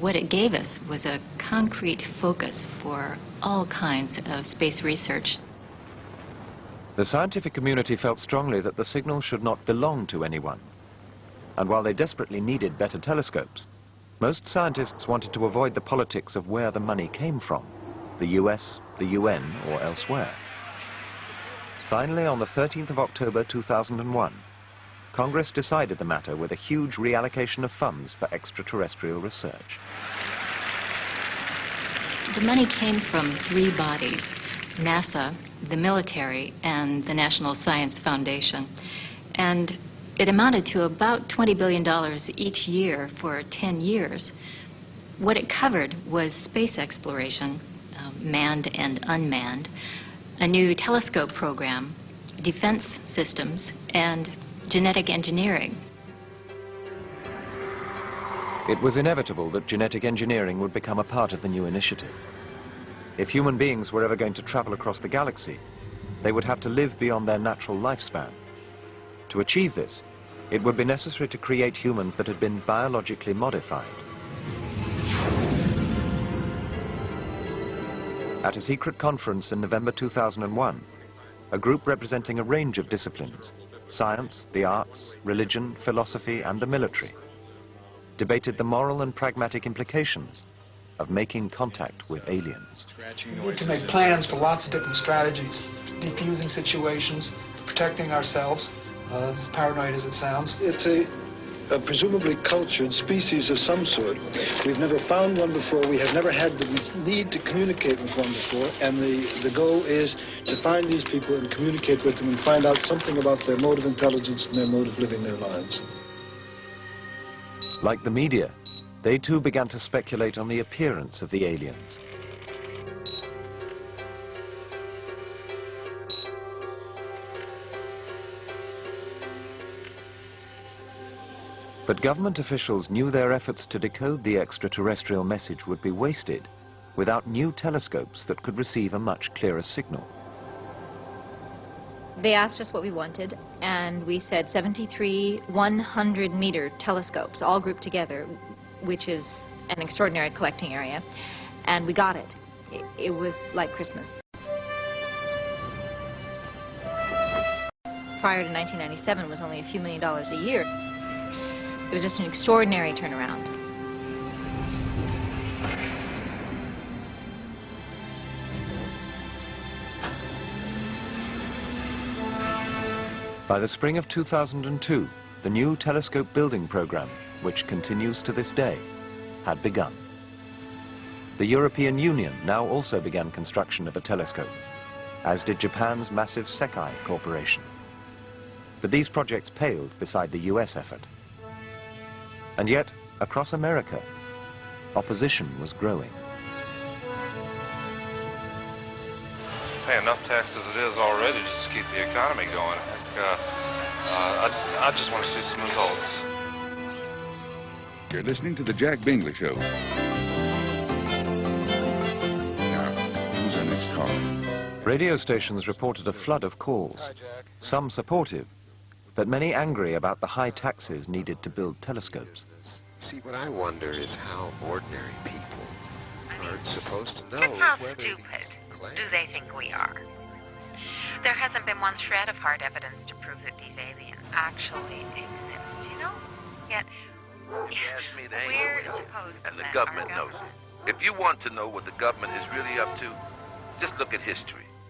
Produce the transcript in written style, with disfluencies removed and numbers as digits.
what it gave us was a concrete focus for all kinds of space research. The scientific community felt strongly that the signal should not belong to anyone. And while they desperately needed better telescopes, most scientists wanted to avoid the politics of where the money came from, the US, the UN, or elsewhere. Finally, on the 13th of October 2001, Congress decided the matter with a huge reallocation of funds for extraterrestrial research. The money came from three bodies: NASA, the military, and the National Science Foundation. And it amounted to about $20 billion each year for 10 years. What it covered was space exploration, manned and unmanned, a new telescope program, defense systems, and genetic engineering. It was inevitable that genetic engineering would become a part of the new initiative. If human beings were ever going to travel across the galaxy, they would have to live beyond their natural lifespan. To achieve this, it would be necessary to create humans that had been biologically modified. At a secret conference in November 2001, a group representing a range of disciplines, science, the arts, religion, philosophy, and the military, debated the moral and pragmatic implications of making contact with aliens. We need to make plans for lots of different strategies, defusing situations, protecting ourselves, as paranoid as it sounds. It's a presumably cultured species of some sort. We've never found one before. We have never had the need to communicate with one before. And the goal is to find these people and communicate with them and find out something about their mode of intelligence and their mode of living their lives. Like the media, they too began to speculate on the appearance of the aliens. But government officials knew their efforts to decode the extraterrestrial message would be wasted without new telescopes that could receive a much clearer signal. They asked us what we wanted, and we said 73 100-meter telescopes, all grouped together, which is an extraordinary collecting area, and we got it. It was like Christmas. Prior to 1997 was only a few $1 million a year. It was just an extraordinary turnaround. By the spring of 2002, the new telescope building program, which continues to this day, had begun. The European Union now also began construction of a telescope, as did Japan's massive SETI corporation. But these projects paled beside the US effort. And yet, across America, opposition was growing. Pay enough tax as it is already just to keep the economy going. I just want to see some results. You're listening to the Jack Bingley Show. Now, who's our next caller? Radio stations reported a flood of calls, some supportive, but many angry about the high taxes needed to build telescopes. See, what I wonder is how ordinary people aren't supposed to know. Just how stupid do they think we are? There hasn't been one shred of hard evidence to prove that these aliens actually exist, you know? Yet, we're supposed to and the government knows it. If you want to know what the government is really up to, just look at history.